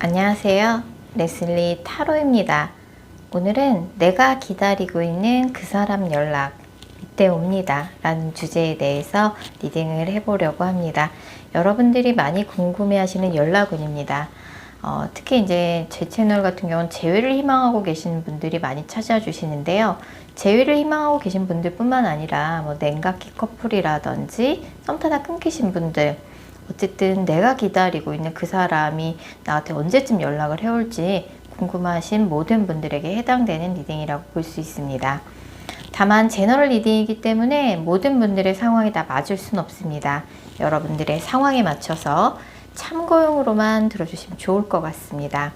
안녕하세요. 레슬리 타로입니다. 오늘은 내가 기다리고 있는 그 사람 연락 이때 옵니다 라는 주제에 대해서 리딩을 해보려고 합니다. 여러분들이 많이 궁금해 하시는 연락운입니다. 특히 이제 제 채널 같은 경우는 재회를 희망하고 계시는 분들이 많이 찾아주시는데요. 재회를 희망하고 계신 분들 뿐만 아니라 냉각기 커플이라든지 썸 타다 끊기신 분들, 어쨌든 내가 기다리고 있는 그 사람이 나한테 언제쯤 연락을 해올지 궁금하신 모든 분들에게 해당되는 리딩이라고 볼 수 있습니다. 다만 제너럴 리딩이기 때문에 모든 분들의 상황이 다 맞을 수는 없습니다. 여러분들의 상황에 맞춰서 참고용으로만 들어주시면 좋을 것 같습니다.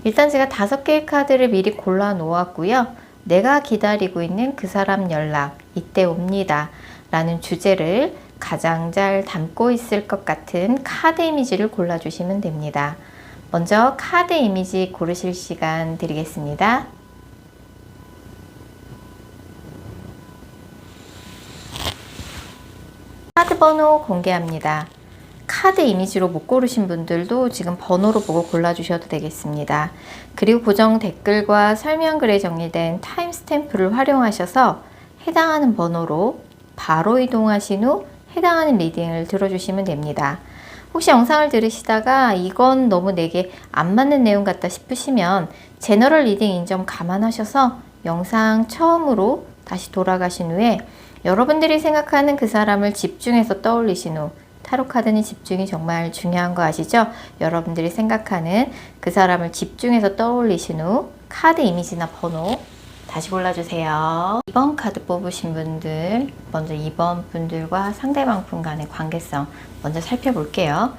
일단 제가 5개의 카드를 미리 골라 놓았고요. 내가 기다리고 있는 그 사람 연락 이때 옵니다 라는 주제를 가장 잘 담고 있을 것 같은 카드 이미지를 골라주시면 됩니다. 먼저 카드 이미지 고르실 시간 드리겠습니다. 카드 번호 공개합니다. 카드 이미지로 못 고르신 분들도 지금 번호로 보고 골라주셔도 되겠습니다. 그리고 고정 댓글과 설명글에 정리된 타임스탬프를 활용하셔서 해당하는 번호로 바로 이동하신 후 해당하는 리딩을 들어주시면 됩니다. 혹시 영상을 들으시다가 이건 너무 내게 안 맞는 내용 같다 싶으시면 제너럴 리딩인 점 감안하셔서 영상 처음으로 다시 돌아가신 후에 여러분들이 생각하는 그 사람을 집중해서 떠올리신 후, 타로 카드는 집중이 정말 중요한 거 아시죠? 여러분들이 생각하는 그 사람을 집중해서 떠올리신 후 카드 이미지나 번호 다시 골라주세요. 2번 카드 뽑으신 분들, 먼저 2번 분들과 상대방 분 간의 관계성 먼저 살펴볼게요.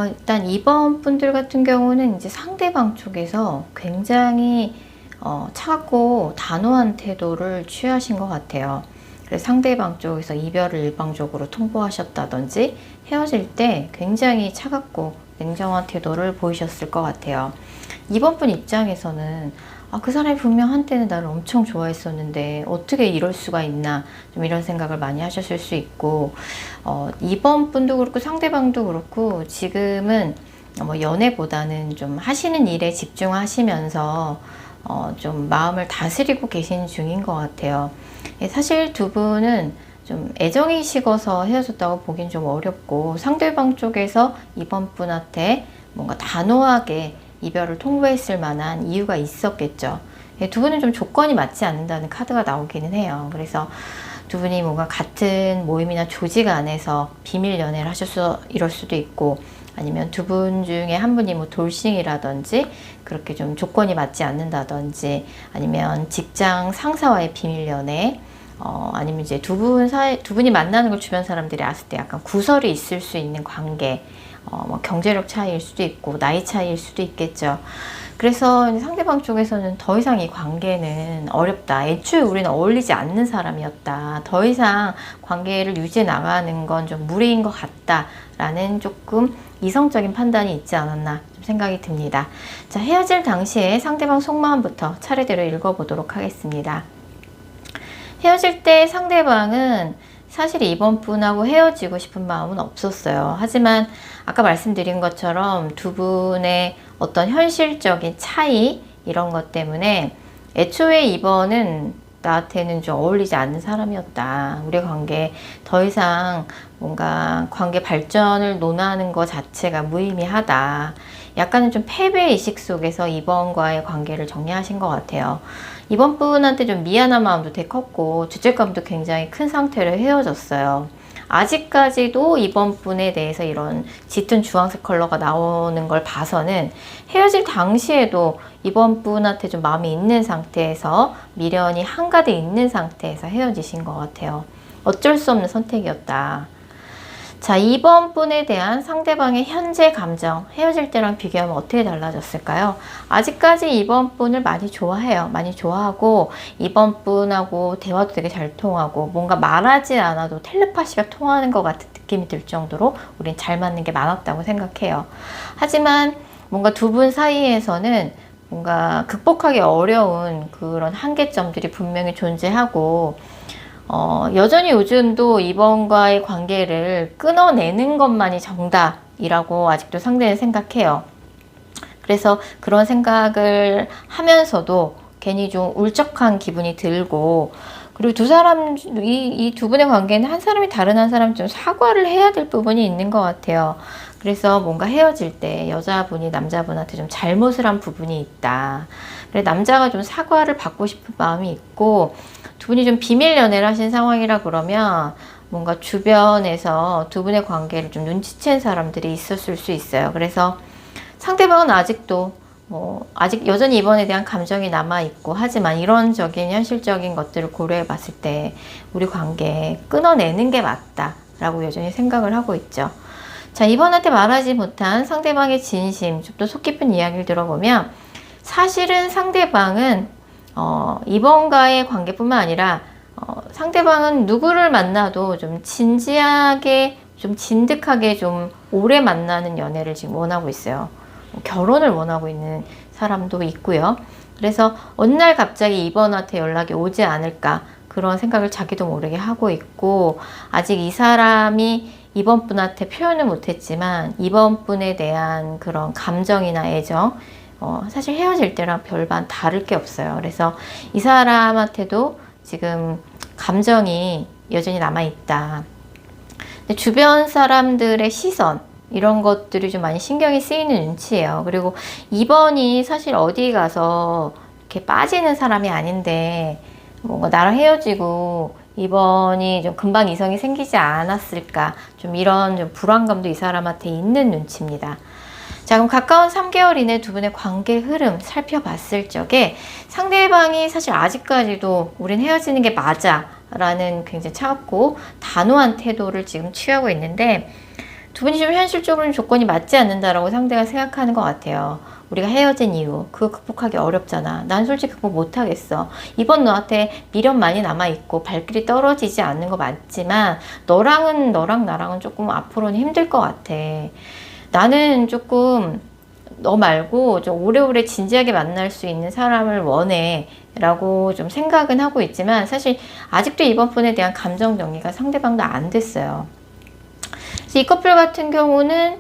일단 2번 분들 같은 경우는 이제 상대방 쪽에서 굉장히 차갑고 단호한 태도를 취하신 것 같아요. 그래서 상대방 쪽에서 이별을 일방적으로 통보하셨다든지 헤어질 때 굉장히 차갑고 냉정한 태도를 보이셨을 것 같아요. 2번 분 입장에서는 그 사람이 분명 한때는 나를 엄청 좋아했었는데 어떻게 이럴 수가 있나, 좀 이런 생각을 많이 하셨을 수 있고, 2번 분도 그렇고 상대방도 그렇고 지금은 연애보다는 좀 하시는 일에 집중하시면서 좀 마음을 다스리고 계신 중인 것 같아요. 사실 두 분은 좀 애정이 식어서 헤어졌다고 보긴 좀 어렵고, 상대방 쪽에서 이번 분한테 뭔가 단호하게 이별을 통보했을 만한 이유가 있었겠죠. 두 분은 좀 조건이 맞지 않는다는 카드가 나오기는 해요. 그래서 두 분이 뭔가 같은 모임이나 조직 안에서 비밀 연애를 하셔서 이럴 수도 있고, 아니면 두 분 중에 한 분이 돌싱이라든지 그렇게 좀 조건이 맞지 않는다든지, 아니면 직장 상사와의 비밀 연애, 아니면 이제 두 분이 만나는 걸 주변 사람들이 알았을 때 약간 구설이 있을 수 있는 관계, 경제력 차이일 수도 있고 나이 차이일 수도 있겠죠. 그래서 상대방 쪽에서는 더 이상 이 관계는 어렵다, 애초에 우리는 어울리지 않는 사람이었다, 더 이상 관계를 유지해 나가는 건 좀 무리인 것 같다 라는 조금 이성적인 판단이 있지 않았나 좀 생각이 듭니다. 자, 헤어질 당시에 상대방 속마음부터 차례대로 읽어보도록 하겠습니다. 헤어질 때 상대방은 사실 이번 분하고 헤어지고 싶은 마음은 없었어요. 하지만 아까 말씀드린 것처럼 두 분의 어떤 현실적인 차이, 이런 것 때문에 애초에 이번은 나한테는 좀 어울리지 않는 사람이었다, 우리 관계 더 이상 뭔가 관계 발전을 논하는 것 자체가 무의미하다, 약간은 좀 패배의식 속에서 이번과의 관계를 정리하신 것 같아요. 이번 분한테 좀 미안한 마음도 되게 컸고 죄책감도 굉장히 큰 상태로 헤어졌어요. 아직까지도 이번 분에 대해서 이런 짙은 주황색 컬러가 나오는 걸 봐서는 헤어질 당시에도 이번 분한테 좀 마음이 있는 상태에서, 미련이 한가득 있는 상태에서 헤어지신 것 같아요. 어쩔 수 없는 선택이었다. 자, 이번 분에 대한 상대방의 현재 감정, 헤어질 때랑 비교하면 어떻게 달라졌을까요? 아직까지 이번 분을 많이 좋아해요. 많이 좋아하고 이번 분하고 대화도 되게 잘 통하고, 뭔가 말하지 않아도 텔레파시가 통하는 것 같은 느낌이 들 정도로 우린 잘 맞는 게 많았다고 생각해요. 하지만 뭔가 두 분 사이에서는 뭔가 극복하기 어려운 그런 한계점들이 분명히 존재하고, 여전히 요즘도 이번과의 관계를 끊어내는 것만이 정답이라고 아직도 상대는 생각해요. 그래서 그런 생각을 하면서도 괜히 좀 울적한 기분이 들고, 그리고 이 두 분의 관계는 한 사람이 다른 한 사람 좀 사과를 해야 될 부분이 있는 것 같아요. 그래서 뭔가 헤어질 때 여자분이 남자분한테 좀 잘못을 한 부분이 있다. 그래, 남자가 좀 사과를 받고 싶은 마음이 있고, 두 분이 좀 비밀 연애를 하신 상황이라 그러면 뭔가 주변에서 두 분의 관계를 좀 눈치챈 사람들이 있었을 수 있어요. 그래서 상대방은 아직도 아직 여전히 이번에 대한 감정이 남아있고, 하지만 이런적인 현실적인 것들을 고려해 봤을 때 우리 관계 끊어내는 게 맞다라고 여전히 생각을 하고 있죠. 자, 이번한테 말하지 못한 상대방의 진심, 좀 더 속 깊은 이야기를 들어보면, 사실은 상대방은 이번과의 관계뿐만 아니라 상대방은 누구를 만나도 좀 진지하게, 좀 진득하게, 좀 오래 만나는 연애를 지금 원하고 있어요. 결혼을 원하고 있는 사람도 있고요. 그래서 어느 날 갑자기 이번한테 연락이 오지 않을까, 그런 생각을 자기도 모르게 하고 있고, 아직 이 사람이 이번 분한테 표현을 못했지만 이번 분에 대한 그런 감정이나 애정, 사실 헤어질 때랑 별반 다를 게 없어요. 그래서 이 사람한테도 지금 감정이 여전히 남아있다. 근데 주변 사람들의 시선, 이런 것들이 좀 많이 신경이 쓰이는 눈치예요. 그리고 이번이 사실 어디 가서 이렇게 빠지는 사람이 아닌데, 뭔가 나랑 헤어지고 이번이 좀 금방 이성이 생기지 않았을까, 좀 이런 좀 불안감도 이 사람한테 있는 눈치입니다. 자, 그럼 가까운 3개월 이내 두 분의 관계 흐름 살펴봤을 적에 상대방이 사실 아직까지도 우린 헤어지는 게 맞아 라는 굉장히 차갑고 단호한 태도를 지금 취하고 있는데, 두 분이 좀 현실적으로는 조건이 맞지 않는다라고 상대가 생각하는 것 같아요. 우리가 헤어진 이유, 그거 극복하기 어렵잖아. 난 솔직히 극복 못하겠어. 이번 너한테 미련 많이 남아있고 발길이 떨어지지 않는 거 맞지만 너랑 나랑은 조금 앞으로는 힘들 것 같아. 나는 조금 너 말고 좀 오래오래 진지하게 만날 수 있는 사람을 원해 라고 좀 생각은 하고 있지만, 사실 아직도 이번 분에 대한 감정 정리가 상대방도 안 됐어요. 이 커플 같은 경우는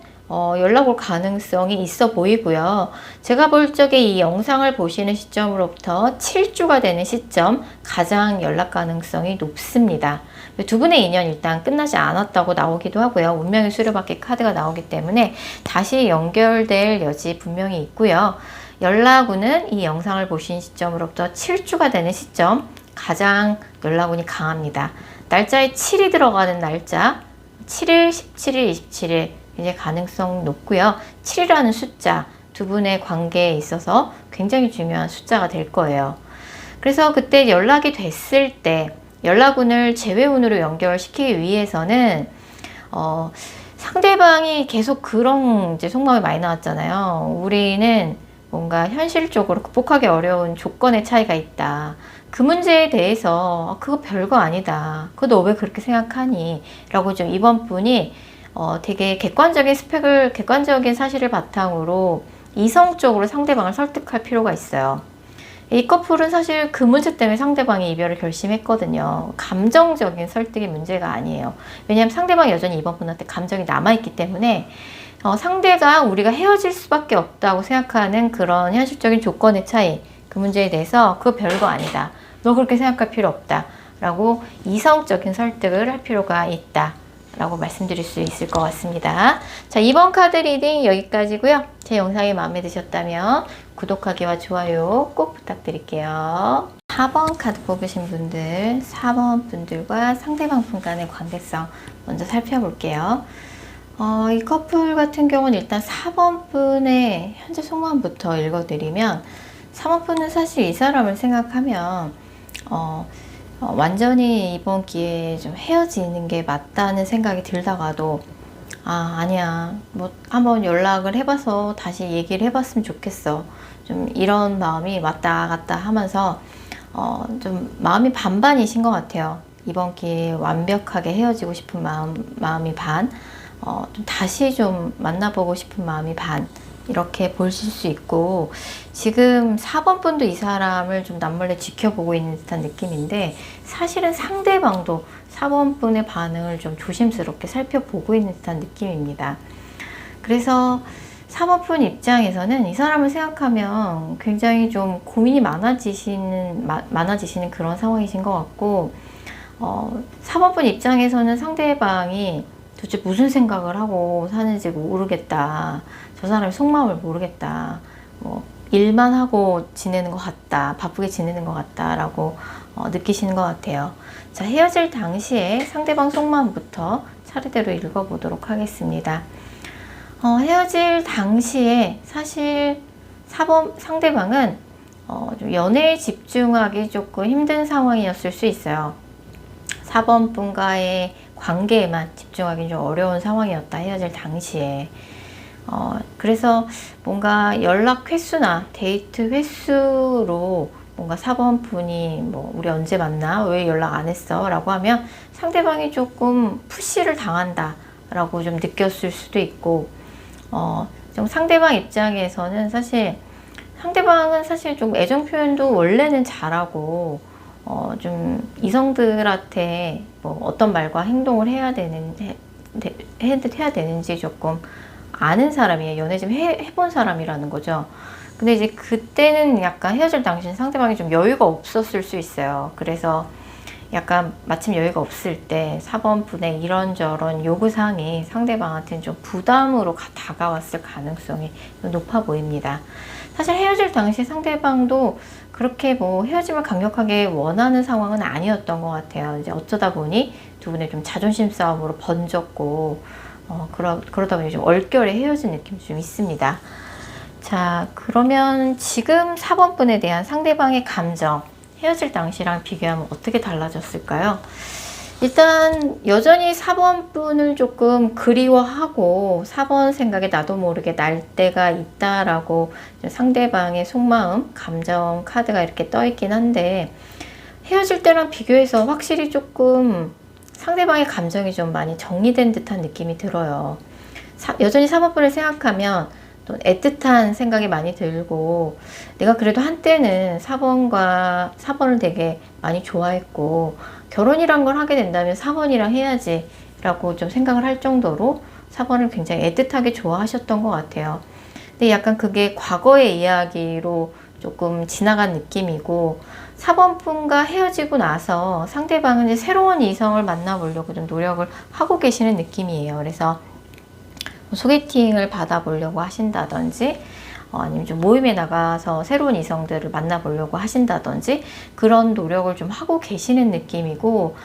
연락 올 가능성이 있어 보이고요. 제가 볼 적에 이 영상을 보시는 시점으로부터 7주가 되는 시점, 가장 연락 가능성이 높습니다. 두 분의 인연 일단 끝나지 않았다고 나오기도 하고요. 운명의 수레바퀴 카드가 나오기 때문에 다시 연결될 여지 분명히 있고요. 연락운은 이 영상을 보신 시점으로부터 7주가 되는 시점, 가장 연락운이 강합니다. 날짜에 7이 들어가는 날짜, 7일, 17일, 27일 이제 가능성 높고요. 7이라는 숫자, 두 분의 관계에 있어서 굉장히 중요한 숫자가 될 거예요. 그래서 그때 연락이 됐을 때 연락운을 재회운으로 연결시키기 위해서는 상대방이 계속 그런 이제 속마음이 많이 나왔잖아요. 우리는 뭔가 현실적으로 극복하기 어려운 조건의 차이가 있다. 그 문제에 대해서 그거 별거 아니다. 그거 너 왜 그렇게 생각하니? 라고 좀 이번 분이 되게 객관적인 사실을 바탕으로 이성적으로 상대방을 설득할 필요가 있어요. 이 커플은 사실 그 문제 때문에 상대방이 이별을 결심했거든요. 감정적인 설득이 문제가 아니에요. 왜냐하면 상대방이 여전히 이번 분한테 감정이 남아있기 때문에 상대가 우리가 헤어질 수밖에 없다고 생각하는 그런 현실적인 조건의 차이, 그 문제에 대해서 그거 별거 아니다. 너 그렇게 생각할 필요 없다. 라고 이성적인 설득을 할 필요가 있다. 라고 말씀드릴 수 있을 것 같습니다. 자, 이번 카드 리딩 여기까지고요. 제 영상이 마음에 드셨다면 구독하기와 좋아요 꼭 부탁드릴게요. 4번 카드 뽑으신 분들, 4번 분들과 상대방 분 간의 관계성 먼저 살펴볼게요. 이 커플 같은 경우는 일단 4번 분의 현재 속마음부터 읽어드리면, 3번 분은 사실 이 사람을 생각하면 완전히 이번 기회에 좀 헤어지는 게 맞다는 생각이 들다가도 아니야, 뭐 한번 연락을 해봐서 다시 얘기를 해봤으면 좋겠어, 좀 이런 마음이 왔다 갔다 하면서 좀 마음이 반반이신 것 같아요. 이번 기회에 완벽하게 헤어지고 싶은 마음이 반, 좀 다시 좀 만나보고 싶은 마음이 반, 이렇게 보실 수 있고, 지금 4번 분도 이 사람을 좀 남몰래 지켜보고 있는 듯한 느낌인데, 사실은 상대방도 4번 분의 반응을 좀 조심스럽게 살펴보고 있는 듯한 느낌입니다. 그래서 사모분 입장에서는 이 사람을 생각하면 굉장히 좀 고민이 많아지시는 그런 상황이신 것 같고, 사모분 입장에서는 상대방이 도대체 무슨 생각을 하고 사는지 모르겠다. 저 사람의 속마음을 모르겠다. 뭐, 일만 하고 지내는 것 같다. 바쁘게 지내는 것 같다라고 느끼시는 것 같아요. 자, 헤어질 당시에 상대방 속마음부터 차례대로 읽어보도록 하겠습니다. 헤어질 당시에 사실 상대방은 좀 연애에 집중하기 조금 힘든 상황이었을 수 있어요. 4번 분과의 관계에만 집중하기 좀 어려운 상황이었다. 헤어질 당시에. 그래서 뭔가 연락 횟수나 데이트 횟수로 뭔가 4번 분이 뭐 우리 언제 만나? 왜 연락 안 했어? 라고 하면 상대방이 조금 푸시를 당한다 라고 좀 느꼈을 수도 있고, 좀 상대방 입장에서는 상대방은 사실 좀 애정 표현도 원래는 잘하고, 좀 이성들한테 뭐 어떤 말과 행동을 해야 되는지 조금 아는 사람이에요. 연애 좀 해본 사람이라는 거죠. 근데 이제 그때는 약간 헤어질 당시엔 상대방이 좀 여유가 없었을 수 있어요. 그래서 약간 마침 여유가 없을 때 4번 분의 이런저런 요구사항이 상대방한테는 좀 부담으로 다가왔을 가능성이 높아 보입니다. 사실 헤어질 당시 상대방도 그렇게 뭐 헤어짐을 강력하게 원하는 상황은 아니었던 것 같아요. 이제 어쩌다 보니 두 분의 좀 자존심 싸움으로 번졌고, 그러다 보니 좀 얼결에 헤어진 느낌이 좀 있습니다. 자, 그러면 지금 4번 분에 대한 상대방의 감정, 헤어질 당시랑 비교하면 어떻게 달라졌을까요? 일단 여전히 4번 분을 조금 그리워하고 4번 생각에 나도 모르게 날 때가 있다라고 상대방의 속마음, 감정 카드가 이렇게 떠 있긴 한데, 헤어질 때랑 비교해서 확실히 조금 상대방의 감정이 좀 많이 정리된 듯한 느낌이 들어요. 여전히 4번 분을 생각하면 또 애틋한 생각이 많이 들고, 내가 그래도 한때는 4번을 되게 많이 좋아했고, 결혼이란 걸 하게 된다면 4번이랑 해야지 라고 좀 생각을 할 정도로 4번을 굉장히 애틋하게 좋아하셨던 것 같아요. 근데 약간 그게 과거의 이야기로 조금 지나간 느낌이고, 4번 분과 헤어지고 나서 상대방은 이제 새로운 이성을 만나보려고 좀 노력을 하고 계시는 느낌이에요. 그래서 소개팅을 받아보려고 하신다든지, 아니면 좀 모임에 나가서 새로운 이성들을 만나보려고 하신다든지, 그런 노력을 좀 하고 계시는 느낌이고,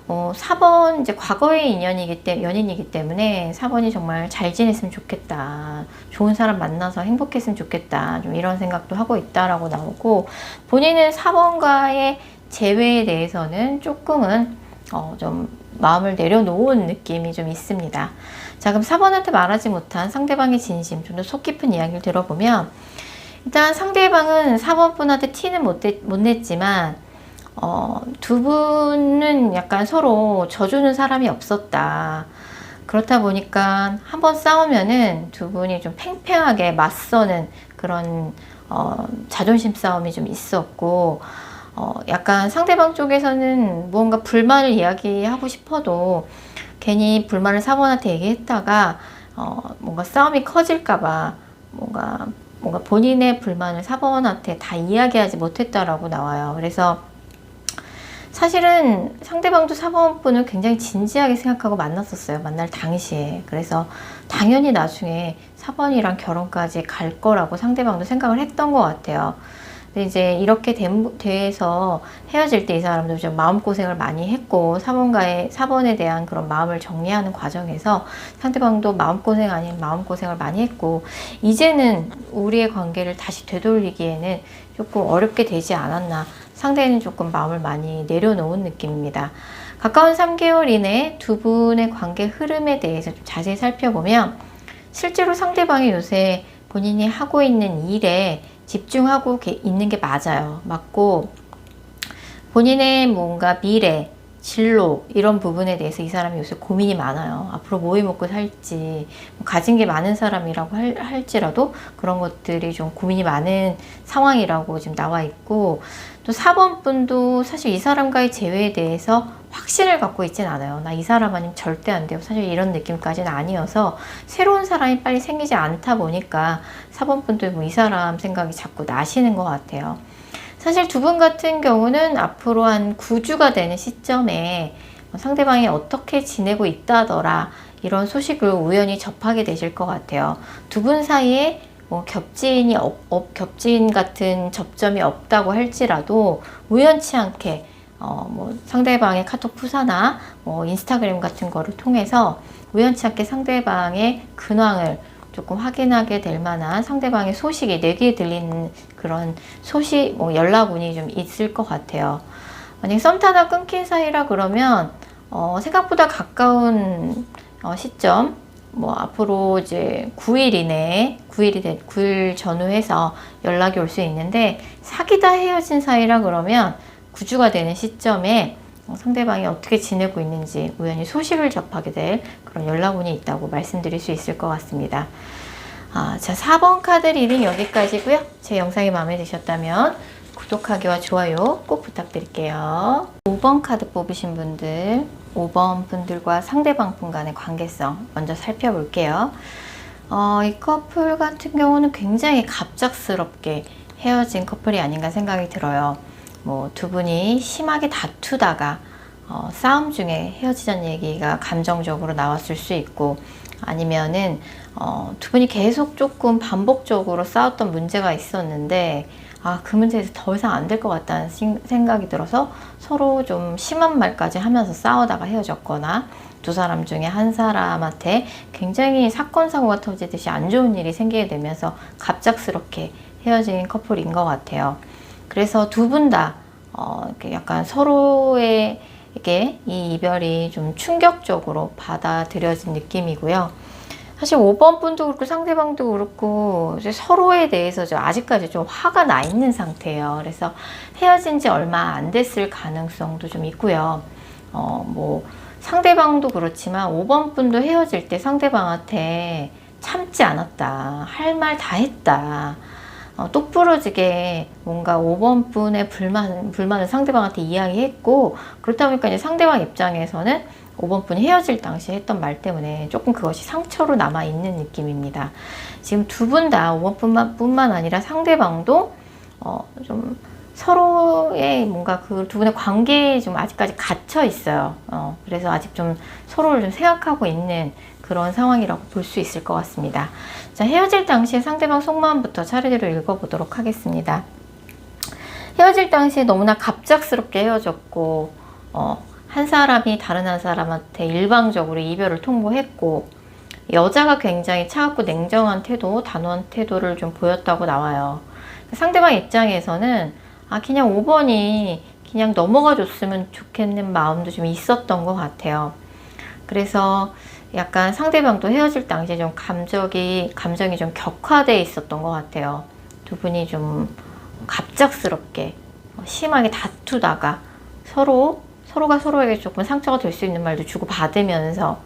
4번 이제 과거의 연인이기 때문에 4번이 정말 잘 지냈으면 좋겠다, 좋은 사람 만나서 행복했으면 좋겠다, 좀 이런 생각도 하고 있다라고 나오고, 본인은 4번과의 재회에 대해서는 조금은 좀 마음을 내려놓은 느낌이 좀 있습니다. 자, 그럼 4번한테 말하지 못한 상대방의 진심, 좀 더 속 깊은 이야기를 들어보면, 일단 상대방은 4번 분한테 티는 못 냈지만, 두 분은 약간 서로 져주는 사람이 없었다. 그렇다 보니까 한번 싸우면은 두 분이 좀 팽팽하게 맞서는 그런 자존심 싸움이 좀 있었고, 약간 상대방 쪽에서는 무언가 불만을 이야기하고 싶어도 괜히 불만을 4번한테 얘기했다가 뭔가 싸움이 커질까봐 뭔가 본인의 불만을 4번한테 다 이야기하지 못했다라고 나와요. 그래서 사실은 상대방도 4번 분을 굉장히 진지하게 생각하고 만났었어요. 만날 당시에. 그래서 당연히 나중에 4번이랑 결혼까지 갈 거라고 상대방도 생각을 했던 것 같아요. 근데 이제 이렇게 돼서 헤어질 때 이 사람도 좀 마음고생을 많이 했고, 4번에 대한 그런 마음을 정리하는 과정에서 상대방도 마음고생 아닌 마음고생을 많이 했고, 이제는 우리의 관계를 다시 되돌리기에는 조금 어렵게 되지 않았나, 상대는 조금 마음을 많이 내려놓은 느낌입니다. 가까운 3개월 이내 두 분의 관계 흐름에 대해서 좀 자세히 살펴보면, 실제로 상대방이 요새 본인이 하고 있는 일에 집중하고 있는 게 맞아요. 맞고, 본인의 뭔가 미래, 진로 이런 부분에 대해서 이 사람이 요새 고민이 많아요. 앞으로 뭐 해 먹고 살지, 가진 게 많은 사람이라고 할지라도 그런 것들이 좀 고민이 많은 상황이라고 지금 나와 있고, 또 4번 분도 사실 이 사람과의 재회에 대해서 확신을 갖고 있진 않아요. 나 이 사람 아니면 절대 안 돼요. 사실 이런 느낌까지는 아니어서 새로운 사람이 빨리 생기지 않다 보니까 4번 분도 뭐 이 사람 생각이 자꾸 나시는 것 같아요. 사실 두 분 같은 경우는 앞으로 한 9주가 되는 시점에 상대방이 어떻게 지내고 있다더라 이런 소식을 우연히 접하게 되실 것 같아요. 두 분 사이에 뭐 겹진 같은 접점이 없다고 할지라도 우연치 않게 뭐 상대방의 카톡 푸사나 뭐 인스타그램 같은 거를 통해서 우연치 않게 상대방의 근황을 조금 확인하게 될 만한 상대방의 소식이 내 귀에 들리는 그런 소식, 뭐 연락운이 좀 있을 것 같아요. 만약에 썸 타다 끊긴 사이라 그러면 생각보다 가까운 시점, 뭐 앞으로 이제 9일 이내에 9일 전후해서 연락이 올 수 있는데, 사귀다 헤어진 사이라 그러면 9주가 되는 시점에 상대방이 어떻게 지내고 있는지 우연히 소식을 접하게 될 그런 연락운이 있다고 말씀드릴 수 있을 것 같습니다. 자, 4번 카드 리딩 여기까지고요. 제 영상이 마음에 드셨다면 구독하기와 좋아요 꼭 부탁드릴게요. 5번 카드 뽑으신 분들, 5번 분들과 상대방 분 간의 관계성 먼저 살펴볼게요. 이 커플 같은 경우는 굉장히 갑작스럽게 헤어진 커플이 아닌가 생각이 들어요. 뭐 두 분이 심하게 다투다가 싸움 중에 헤어지자는 얘기가 감정적으로 나왔을 수 있고, 아니면은 두 분이 계속 조금 반복적으로 싸웠던 문제가 있었는데 그 문제에서 더 이상 안 될 것 같다는 생각이 들어서 서로 좀 심한 말까지 하면서 싸우다가 헤어졌거나, 두 사람 중에 한 사람한테 굉장히 사건 사고가 터지듯이 안 좋은 일이 생기게 되면서 갑작스럽게 헤어진 커플인 것 같아요. 그래서 두 분 다 약간 서로에게 이 이별이 좀 충격적으로 받아들여진 느낌이고요. 사실 5번 분도 그렇고 상대방도 그렇고 이제 서로에 대해서 아직까지 좀 화가 나 있는 상태예요. 그래서 헤어진 지 얼마 안 됐을 가능성도 좀 있고요. 뭐 상대방도 그렇지만 5번 분도 헤어질 때 상대방한테 참지 않았다, 할 말 다 했다, 똑부러지게 뭔가 5번 분의 불만을 상대방한테 이야기했고, 그렇다 보니까 이제 상대방 입장에서는 5번 분이 헤어질 당시에 했던 말 때문에 조금 그것이 상처로 남아있는 느낌입니다. 지금 두 분 다 5번 뿐만 아니라 상대방도 좀 서로의 뭔가 그 두 분의 관계에 좀 아직까지 갇혀 있어요. 그래서 아직 좀 서로를 좀 생각하고 있는 그런 상황이라고 볼 수 있을 것 같습니다. 자, 헤어질 당시에 상대방 속마음부터 차례대로 읽어보도록 하겠습니다. 헤어질 당시에 너무나 갑작스럽게 헤어졌고, 한 사람이 다른 한 사람한테 일방적으로 이별을 통보했고, 여자가 굉장히 차갑고 냉정한 태도, 단호한 태도를 좀 보였다고 나와요. 상대방 입장에서는 그냥 5번이 그냥 넘어가 줬으면 좋겠는 마음도 좀 있었던 것 같아요. 그래서 약간 상대방도 헤어질 당시에 좀 감정이 좀 격화되어 있었던 것 같아요. 두 분이 좀 갑작스럽게 심하게 다투다가 서로가 서로에게 조금 상처가 될 수 있는 말도 주고받으면서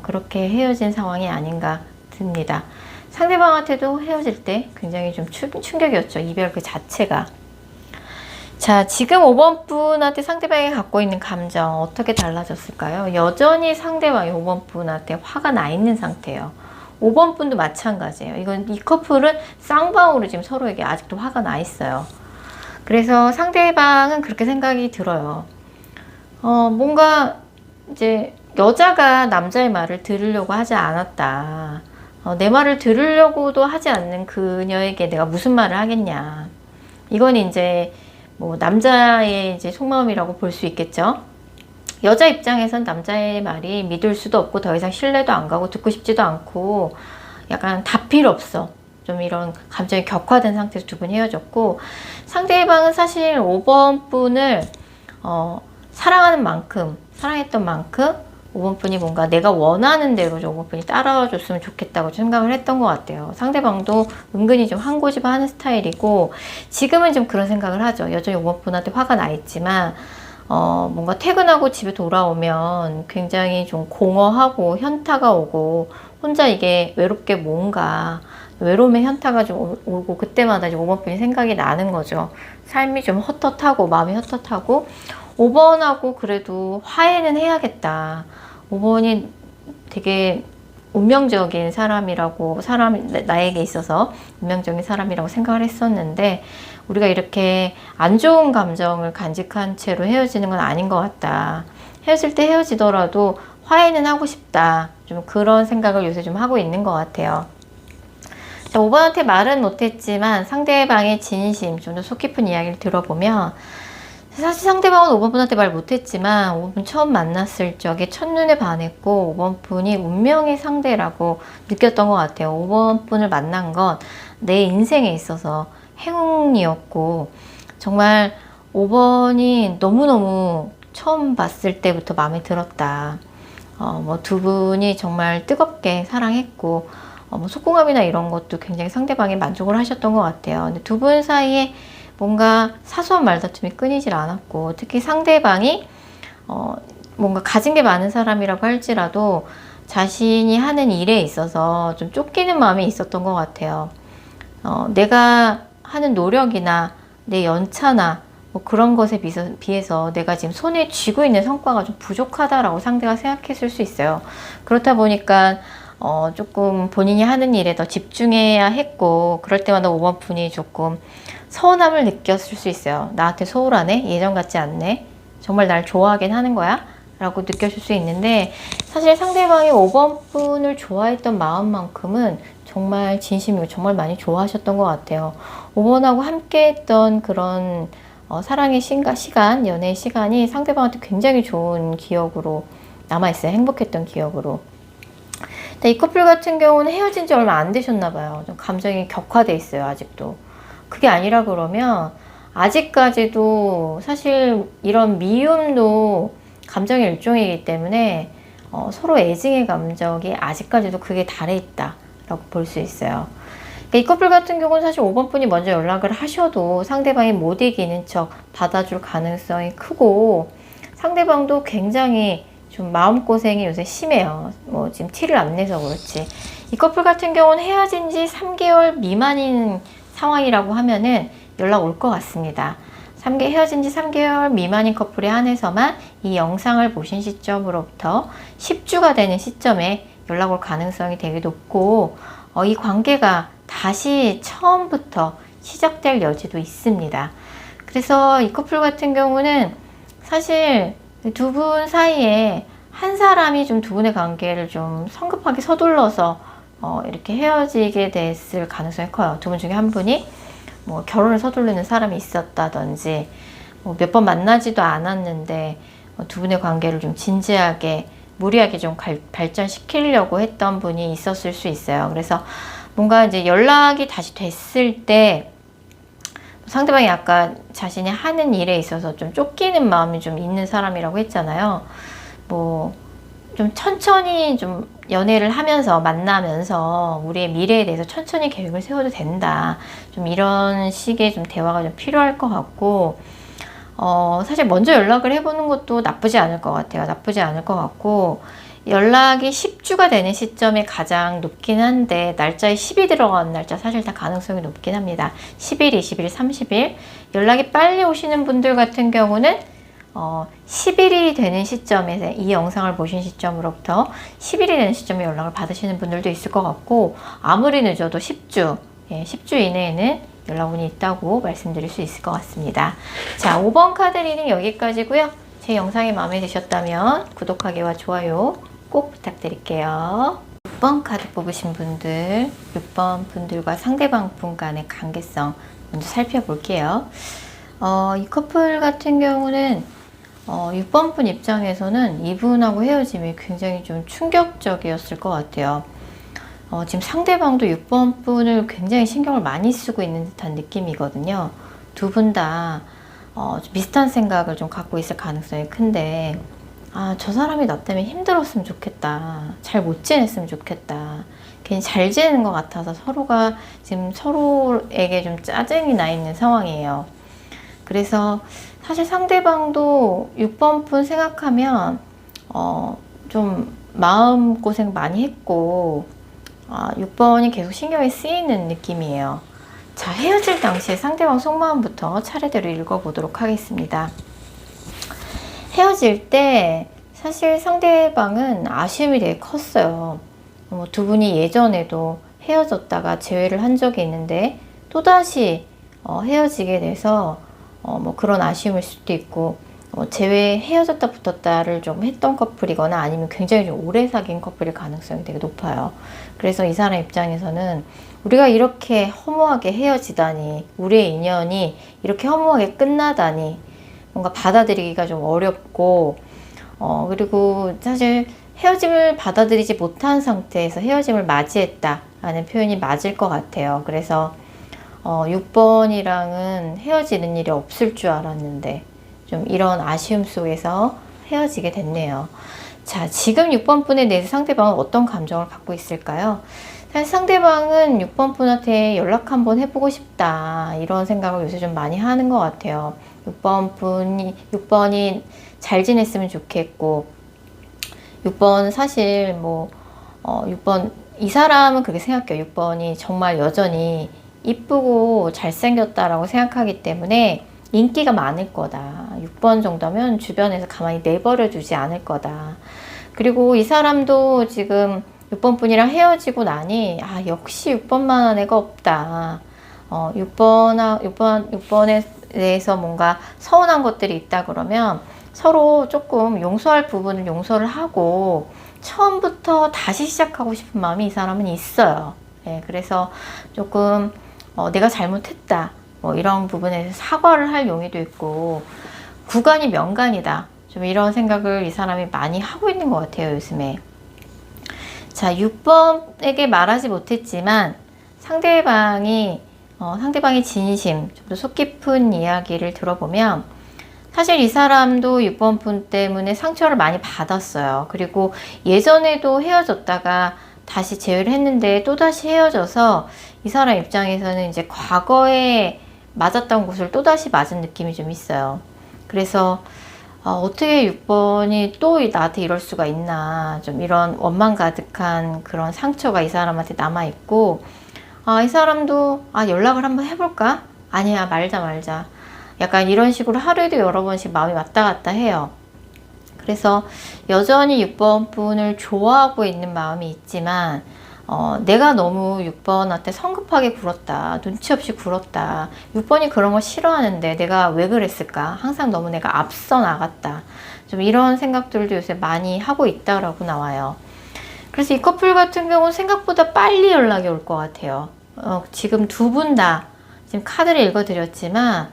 그렇게 헤어진 상황이 아닌가 듭니다. 상대방한테도 헤어질 때 굉장히 좀 충격이었죠. 이별 그 자체가. 자, 지금 5번 분한테 상대방이 갖고 있는 감정 어떻게 달라졌을까요? 여전히 상대방이 5번 분한테 화가 나 있는 상태예요. 5번 분도 마찬가지예요. 이 커플은 쌍방으로 지금 서로에게 아직도 화가 나 있어요. 그래서 상대방은 그렇게 생각이 들어요. 뭔가 이제 여자가 남자의 말을 들으려고 하지 않았다. 내 말을 들으려고도 하지 않는 그녀에게 내가 무슨 말을 하겠냐. 이건 이제 뭐 남자의 이제 속마음이라고 볼 수 있겠죠. 여자 입장에선 남자의 말이 믿을 수도 없고 더 이상 신뢰도 안 가고 듣고 싶지도 않고 약간 다 필요 없어. 좀 이런 감정이 격화된 상태에서 두 분이 헤어졌고, 상대방은 사실 5번 분을 사랑하는 만큼, 사랑했던 만큼 5번 분이 뭔가 내가 원하는 대로 5번 분이 따라와 줬으면 좋겠다고 생각을 했던 것 같아요. 상대방도 은근히 좀 한 고집 하는 스타일이고, 지금은 좀 그런 생각을 하죠. 여전히 5번 분한테 화가 나 있지만 뭔가 퇴근하고 집에 돌아오면 굉장히 좀 공허하고 현타가 오고 혼자 이게 외롭게 뭔가 외로움의 현타가 좀 오고 그때마다 이제 5번 분이 생각이 나는 거죠. 삶이 좀 헛헛하고 마음이 헛헛하고 5번하고 그래도 화해는 해야겠다. 5번이 되게 운명적인 사람이라고 나에게 있어서 운명적인 사람이라고 생각을 했었는데 우리가 이렇게 안 좋은 감정을 간직한 채로 헤어지는 건 아닌 것 같다. 헤어질 때 헤어지더라도 화해는 하고 싶다. 좀 그런 생각을 요새 좀 하고 있는 것 같아요. 5번한테 말은 못했지만 상대방의 진심, 좀 더 속 깊은 이야기를 들어보면 사실 상대방은 5번 분한테 말 못했지만 5번 분 처음 만났을 적에 첫눈에 반했고 5번 분이 운명의 상대라고 느꼈던 것 같아요. 5번 분을 만난 건 내 인생에 있어서 행운이었고 정말 5번이 너무너무 처음 봤을 때부터 마음에 들었다. 두 분이 정말 뜨겁게 사랑했고 속공감이나 이런 것도 굉장히 상대방이 만족을 하셨던 것 같아요. 근데 두 분 사이에 뭔가 사소한 말다툼이 끊이질 않았고 특히 상대방이 뭔가 가진 게 많은 사람이라고 할지라도 자신이 하는 일에 있어서 좀 쫓기는 마음이 있었던 것 같아요. 내가 하는 노력이나 내 연차나 뭐 그런 것에 비해서 내가 지금 손에 쥐고 있는 성과가 좀 부족하다라고 상대가 생각했을 수 있어요. 그렇다 보니까 조금 본인이 하는 일에 더 집중해야 했고 그럴 때마다 5번 분이 조금 서운함을 느꼈을 수 있어요. 나한테 소홀하네? 예전 같지 않네? 정말 날 좋아하긴 하는 거야? 라고 느껴질 수 있는데 사실 상대방이 5번 분을 좋아했던 마음만큼은 정말 진심이고 정말 많이 좋아하셨던 것 같아요. 5번하고 함께 했던 그런 사랑의 시간, 연애의 시간이 상대방한테 굉장히 좋은 기억으로 남아있어요. 행복했던 기억으로. 이 커플 같은 경우는 헤어진 지 얼마 안 되셨나 봐요. 좀 감정이 격화돼 있어요. 아직도. 그게 아니라 그러면 아직까지도 사실 이런 미움도 감정의 일종이기 때문에 서로 애증의 감정이 아직까지도 그게 달해 있다라고 볼 수 있어요. 그러니까 이 커플 같은 경우는 사실 5번 분이 먼저 연락을 하셔도 상대방이 못 이기는 척 받아줄 가능성이 크고 상대방도 굉장히 좀 마음고생이 요새 심해요. 지금 티를 안 내서 그렇지. 이 커플 같은 경우는 헤어진 지 3개월 미만인 상황이라고 하면은 연락 올 것 같습니다. 헤어진 지 3개월 미만인 커플에 한해서만 이 영상을 보신 시점으로부터 10주가 되는 시점에 연락 올 가능성이 되게 높고 이 관계가 다시 처음부터 시작될 여지도 있습니다. 그래서 이 커플 같은 경우는 사실 두 분 사이에 한 사람이 좀 두 분의 관계를 좀 성급하게 서둘러서 이렇게 헤어지게 됐을 가능성이 커요. 두 분 중에 한 분이 뭐 결혼을 서두르는 사람이 있었다든지 몇 번 만나지도 않았는데 두 분의 관계를 좀 진지하게 무리하게 좀 발전시키려고 했던 분이 있었을 수 있어요. 그래서 뭔가 이제 연락이 다시 됐을 때 상대방이 아까 자신이 하는 일에 있어서 좀 쫓기는 마음이 좀 있는 사람이라고 했잖아요. 좀 천천히 좀 연애를 하면서 만나면서 우리의 미래에 대해서 천천히 계획을 세워도 된다. 좀 이런 식의 좀 대화가 좀 필요할 것 같고 사실 먼저 연락을 해보는 것도 나쁘지 않을 것 같아요. 나쁘지 않을 것 같고 연락이 10주가 되는 시점이 가장 높긴 한데 날짜에 10이 들어가는 날짜 사실 다 가능성이 높긴 합니다. 10일, 20일, 30일 연락이 빨리 오시는 분들 같은 경우는 10일이 되는 시점에 이 영상을 보신 시점으로부터 10일이 되는 시점에 연락을 받으시는 분들도 있을 것 같고 아무리 늦어도 10주, 10주 이내에는 연락운이 있다고 말씀드릴 수 있을 것 같습니다. 자, 5번 카드 리딩 여기까지고요. 제 영상이 마음에 드셨다면 구독하기와 좋아요 꼭 부탁드릴게요. 6번 카드 뽑으신 분들, 6번 분들과 상대방 분 간의 관계성 먼저 살펴볼게요. 이 커플 같은 경우는 6번 분 입장에서는 이분하고 헤어짐이 굉장히 좀 충격적이었을 것 같아요. 지금 상대방도 6번 분을 굉장히 신경을 많이 쓰고 있는 듯한 느낌이거든요. 두 분 다 비슷한 생각을 좀 갖고 있을 가능성이 큰데 저 사람이 나 때문에 힘들었으면 좋겠다. 잘 못 지냈으면 좋겠다. 괜히 잘 지내는 것 같아서 서로가 지금 서로에게 좀 짜증이 나 있는 상황이에요. 그래서 사실 상대방도 6번 분 생각하면 좀 마음고생 많이 했고 6번이 계속 신경이 쓰이는 느낌이에요. 자, 헤어질 당시에 상대방 속마음부터 차례대로 읽어보도록 하겠습니다. 헤어질 때 사실 상대방은 아쉬움이 되게 컸어요. 두 분이 예전에도 헤어졌다가 재회를 한 적이 있는데 또다시 헤어지게 돼서 뭐 그런 아쉬움일 수도 있고 헤어졌다 붙었다를 좀 했던 커플이거나 아니면 굉장히 좀 오래 사귄 커플일 가능성이 되게 높아요. 그래서 이 사람 입장에서는 우리가 이렇게 허무하게 헤어지다니, 우리의 인연이 이렇게 허무하게 끝나다니 뭔가 받아들이기가 좀 어렵고 그리고 사실 헤어짐을 받아들이지 못한 상태에서 헤어짐을 맞이했다라는 표현이 맞을 것 같아요. 그래서 6번이랑은 헤어지는 일이 없을 줄 알았는데 좀 이런 아쉬움 속에서 헤어지게 됐네요. 자, 지금 6번 분에 대해서 상대방은 어떤 감정을 갖고 있을까요? 사실 상대방은 6번 분한테 연락 한번 해보고 싶다 이런 생각을 요새 좀 많이 하는 것 같아요. 6번이 잘 지냈으면 좋겠고 6번 사실 6번 이 사람은 그렇게 생각해요. 6번이 정말 여전히 이쁘고 잘생겼다라고 생각하기 때문에 인기가 많을 거다. 6번 정도면 주변에서 가만히 내버려 두지 않을 거다. 그리고 이 사람도 지금 6번 분이랑 헤어지고 나니 역시 6번만한 애가 없다. 6번에 대해서 뭔가 서운한 것들이 있다 그러면 서로 조금 용서할 부분을 용서를 하고 처음부터 다시 시작하고 싶은 마음이 이 사람은 있어요. 네, 그래서 조금 내가 잘못했다 이런 부분에서 사과를 할 용의도 있고 구간이 명간이다 좀 이런 생각을 이 사람이 많이 하고 있는 것 같아요 요즘에. 자, 6번에게 말하지 못했지만 상대방의 진심, 좀 더 속 깊은 이야기를 들어보면 사실 이 사람도 6번 분 때문에 상처를 많이 받았어요. 그리고 예전에도 헤어졌다가 다시 재회를 했는데 또다시 헤어져서 이 사람 입장에서는 이제 과거에 맞았던 곳을 또다시 맞은 느낌이 좀 있어요. 그래서 어떻게 6번이 또 나한테 이럴 수가 있나 좀 이런 원망 가득한 그런 상처가 이 사람한테 남아있고 이 사람도 연락을 한번 해볼까? 아니야 말자 약간 이런 식으로 하루에도 여러 번씩 마음이 왔다 갔다 해요. 그래서 여전히 6번 분을 좋아하고 있는 마음이 있지만 내가 너무 6번한테 성급하게 굴었다. 눈치 없이 굴었다. 6번이 그런 걸 싫어하는데 내가 왜 그랬을까? 항상 너무 내가 앞서 나갔다. 좀 이런 생각들도 요새 많이 하고 있다라고 나와요. 그래서 이 커플 같은 경우는 생각보다 빨리 연락이 올 것 같아요. 지금 두 분 다 지금 카드를 읽어드렸지만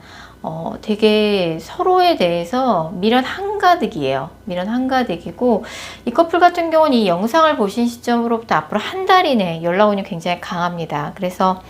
되게 서로에 대해서 미련 한가득이에요. 미련 한가득이고 이 커플 같은 경우는 이 영상을 보신 시점으로부터 앞으로 한 달 이내 연락운이 굉장히 강합니다. 그래서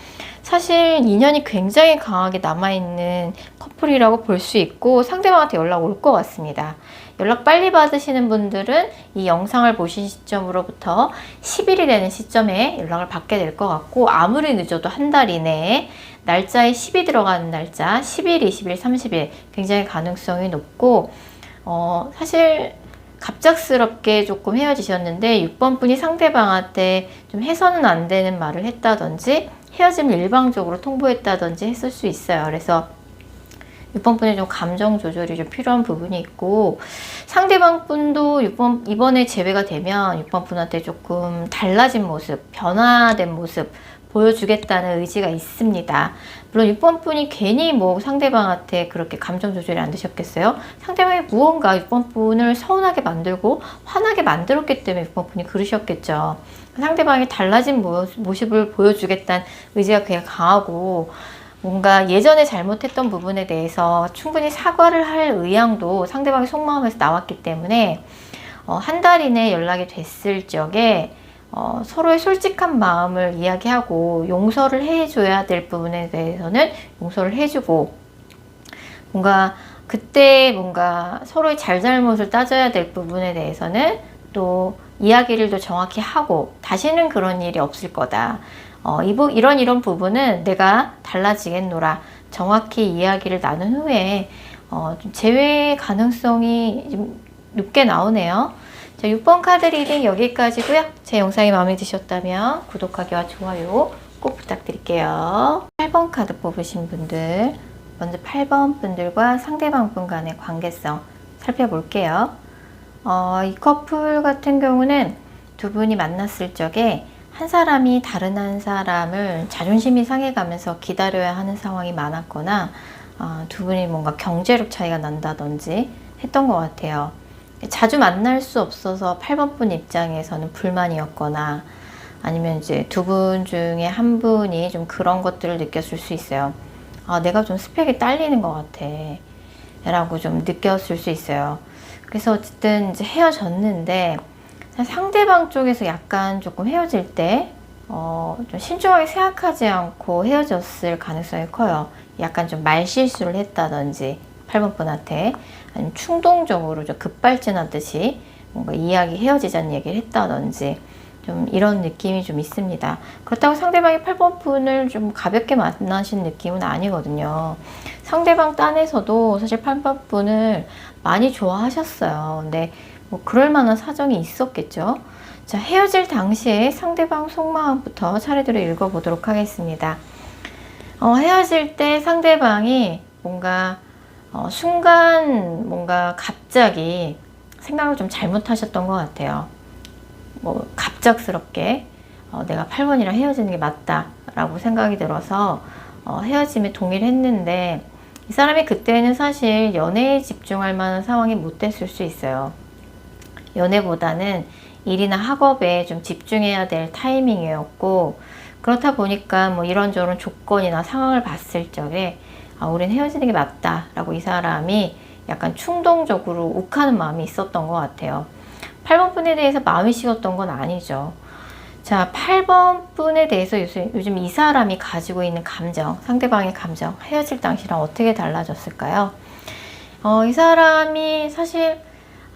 사실 인연이 굉장히 강하게 남아있는 커플이라고 볼 수 있고 상대방한테 연락 올 것 같습니다. 연락 빨리 받으시는 분들은 이 영상을 보신 시점으로부터 10일이 되는 시점에 연락을 받게 될 것 같고 아무리 늦어도 한 달 이내에 날짜에 10이 들어가는 날짜 10일, 20일, 30일 굉장히 가능성이 높고 사실 갑작스럽게 조금 헤어지셨는데 6번 분이 상대방한테 좀 해서는 안 되는 말을 했다든지 헤어짐을 일방적으로 통보했다든지 했을 수 있어요. 그래서 6번 분이 좀 감정 조절이 좀 필요한 부분이 있고 상대방 분도 이번에 재회가 되면 6번 분한테 조금 달라진 모습, 변화된 모습 보여주겠다는 의지가 있습니다. 물론 6번 분이 괜히 상대방한테 그렇게 감정 조절이 안 되셨겠어요? 상대방이 무언가 6번 분을 서운하게 만들고 화나게 만들었기 때문에 6번 분이 그러셨겠죠. 상대방이 달라진 모습을 보여주겠다는 의지가 굉장히 강하고 뭔가 예전에 잘못했던 부분에 대해서 충분히 사과를 할 의향도 상대방의 속마음에서 나왔기 때문에 한 달 이내 연락이 됐을 적에 서로의 솔직한 마음을 이야기하고 용서를 해줘야 될 부분에 대해서는 용서를 해주고 그때 서로의 잘잘못을 따져야 될 부분에 대해서는 또 이야기를 더 정확히 하고 다시는 그런 일이 없을 거다. 이런 부분은 내가 달라지겠노라. 정확히 이야기를 나눈 후에 좀 재회 가능성이 좀 높게 나오네요. 자, 6번 카드 리딩 여기까지고요. 제 영상이 마음에 드셨다면 구독하기와 좋아요 꼭 부탁드릴게요. 8번 카드 뽑으신 분들, 먼저 8번 분들과 상대방 분 간의 관계성 살펴볼게요. 이 커플 같은 경우는 두 분이 만났을 적에 한 사람이 다른 한 사람을 자존심이 상해가면서 기다려야 하는 상황이 많았거나 두 분이 뭔가 경제력 차이가 난다든지 했던 것 같아요. 자주 만날 수 없어서 8번 분 입장에서는 불만이었거나 아니면 이제 두 분 중에 한 분이 좀 그런 것들을 느꼈을 수 있어요. 내가 좀 스펙이 딸리는 것 같아 라고 좀 느꼈을 수 있어요. 그래서 어쨌든 이제 헤어졌는데 상대방 쪽에서 약간 조금 헤어질 때 좀 신중하게 생각하지 않고 헤어졌을 가능성이 커요. 약간 좀 말실수를 했다든지 8번 분한테 아니면 충동적으로 좀 급발진하듯이 뭔가 이야기 헤어지자는 얘기를 했다든지 좀 이런 느낌이 좀 있습니다. 그렇다고 상대방이 8번 분을 좀 가볍게 만나신 느낌은 아니거든요. 상대방 딴에서도 사실 8번 분을 많이 좋아하셨어요. 근데 뭐 그럴 만한 사정이 있었겠죠. 자, 헤어질 당시에 상대방 속마음부터 차례대로 읽어보도록 하겠습니다. 헤어질 때 상대방이 뭔가 순간 뭔가 갑자기 생각을 좀 잘못하셨던 것 같아요. 뭐 갑작스럽게 내가 8번이랑 헤어지는 게 맞다 라고 생각이 들어서 헤어짐에 동의를 했는데 이 사람이 그때는 사실 연애에 집중할 만한 상황이 못 됐을 수 있어요. 연애보다는 일이나 학업에 좀 집중해야 될 타이밍이었고, 그렇다 보니까 뭐 이런저런 조건이나 상황을 봤을 적에 우린 헤어지는 게 맞다 라고 이 사람이 약간 충동적으로 욱하는 마음이 있었던 것 같아요. 8번 분에 대해서 마음이 식었던 건 아니죠. 자, 8번 분에 대해서 요즘 이 사람이 가지고 있는 감정, 상대방의 감정, 헤어질 당시랑 어떻게 달라졌을까요? 이 사람이 사실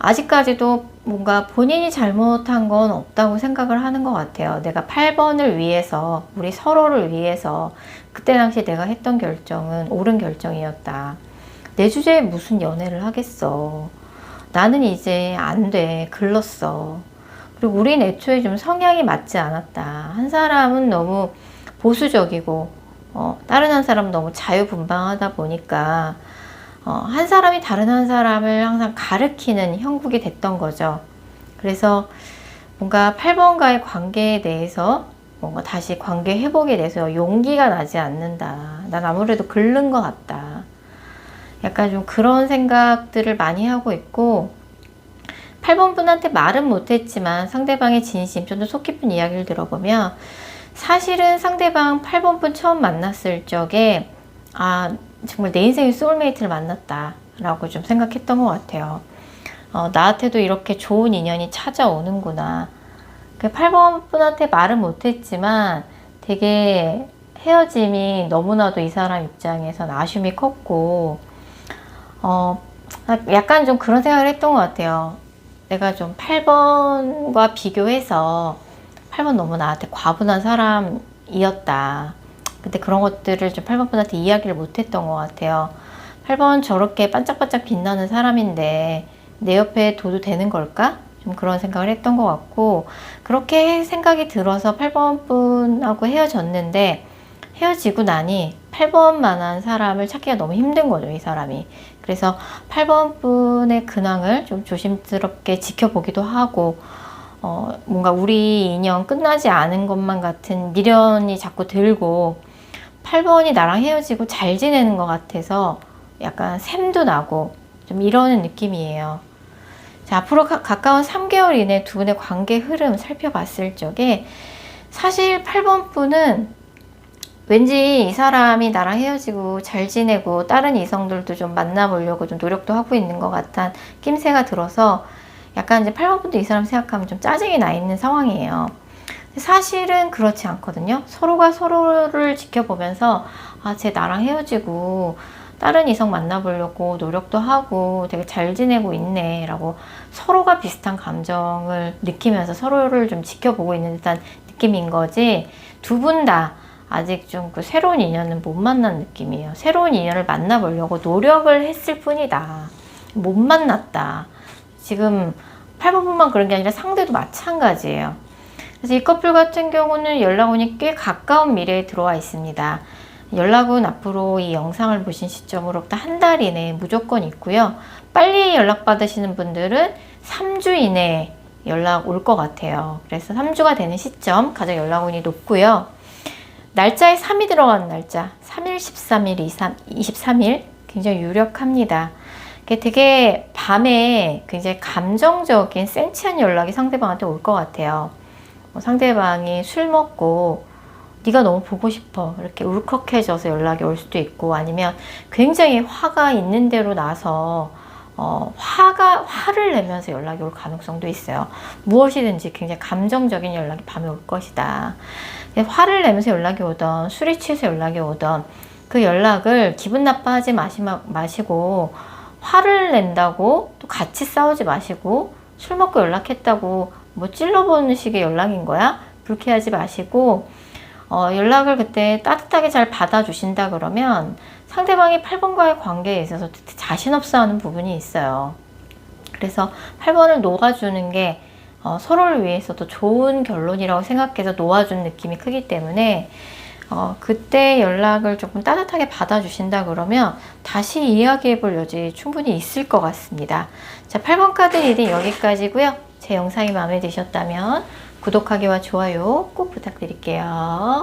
아직까지도 뭔가 본인이 잘못한 건 없다고 생각을 하는 것 같아요. 내가 8번을 위해서, 우리 서로를 위해서 그때 당시 내가 했던 결정은 옳은 결정이었다. 내 주제에 무슨 연애를 하겠어. 나는 이제 안 돼. 글렀어. 그리고 우린 애초에 좀 성향이 맞지 않았다. 한 사람은 너무 보수적이고 다른 한 사람은 너무 자유분방하다 보니까 한 사람이 다른 한 사람을 항상 가리키는 형국이 됐던 거죠. 그래서 뭔가 8번과의 관계에 대해서 뭔가 다시 관계 회복에 대해서 용기가 나지 않는다. 난 아무래도 긁는 것 같다. 약간 좀 그런 생각들을 많이 하고 있고 8번 분한테 말은 못했지만 상대방의 진심, 좀 더 속 깊은 이야기를 들어보면 사실은 상대방 8번 분 처음 만났을 적에 정말 내 인생의 소울메이트를 만났다 라고 좀 생각했던 것 같아요. 나한테도 이렇게 좋은 인연이 찾아오는구나. 8번 분한테 말은 못했지만 되게 헤어짐이 너무나도 이 사람 입장에선 아쉬움이 컸고 약간 좀 그런 생각을 했던 것 같아요. 내가 좀 8번과 비교해서 8번 너무 나한테 과분한 사람이었다. 근데 그런 것들을 좀 8번 분한테 이야기를 못했던 것 같아요. 8번 저렇게 반짝반짝 빛나는 사람인데 내 옆에 둬도 되는 걸까? 좀 그런 생각을 했던 것 같고 그렇게 생각이 들어서 8번 분하고 헤어졌는데 헤어지고 나니 8번만한 사람을 찾기가 너무 힘든 거죠, 이 사람이. 그래서 8번 분의 근황을 좀 조심스럽게 지켜보기도 하고 뭔가 우리 인연 끝나지 않은 것만 같은 미련이 자꾸 들고 8번이 나랑 헤어지고 잘 지내는 것 같아서 약간 샘도 나고 좀 이러는 느낌이에요. 자, 앞으로 가까운 3개월 이내 두 분의 관계 흐름 살펴봤을 적에 사실 8번 분은 왠지 이 사람이 나랑 헤어지고 잘 지내고 다른 이성들도 좀 만나보려고 좀 노력도 하고 있는 것 같은 낌새가 들어서 약간 이제 8번 분도 이 사람 생각하면 좀 짜증이 나 있는 상황이에요. 사실은 그렇지 않거든요. 서로가 서로를 지켜보면서 쟤 나랑 헤어지고 다른 이성 만나보려고 노력도 하고 되게 잘 지내고 있네 라고 서로가 비슷한 감정을 느끼면서 서로를 좀 지켜보고 있는 듯한 느낌인 거지 두 분 다 아직 좀 그 새로운 인연은 못 만난 느낌이에요. 새로운 인연을 만나보려고 노력을 했을 뿐이다. 못 만났다. 지금 8번뿐만 그런 게 아니라 상대도 마찬가지예요. 그래서 이 커플 같은 경우는 연락운이 꽤 가까운 미래에 들어와 있습니다. 연락은 앞으로 이 영상을 보신 시점으로부터 한 달 이내에 무조건 있고요. 빨리 연락 받으시는 분들은 3주 이내에 연락 올 것 같아요. 그래서 3주가 되는 시점 가장 연락운이 높고요. 날짜에 3이 들어가는 날짜 3일, 13일, 23일 굉장히 유력합니다. 되게 밤에 굉장히 감정적인 센치한 연락이 상대방한테 올 것 같아요. 상대방이 술 먹고 네가 너무 보고 싶어 이렇게 울컥해져서 연락이 올 수도 있고, 아니면 굉장히 화가 있는 대로 나서 화를 내면서 연락이 올 가능성도 있어요. 무엇이든지 굉장히 감정적인 연락이 밤에 올 것이다. 화를 내면서 연락이 오던, 술이 취해서 연락이 오던 그 연락을 기분 나빠하지 마시고, 화를 낸다고 또 같이 싸우지 마시고, 술 먹고 연락했다고 뭐 찔러보는 식의 연락인 거야? 불쾌하지 마시고, 연락을 그때 따뜻하게 잘 받아주신다 그러면 상대방이 8번과의 관계에 있어서 자신 없어 하는 부분이 있어요. 그래서 8번을 놓아주는 게 서로를 위해서도 좋은 결론이라고 생각해서 놓아준 느낌이 크기 때문에 그때 연락을 조금 따뜻하게 받아주신다 그러면 다시 이야기해 볼 여지 충분히 있을 것 같습니다. 자, 8번 카드 리딩 여기까지고요. 제 영상이 마음에 드셨다면 구독하기와 좋아요 꼭 부탁드릴게요.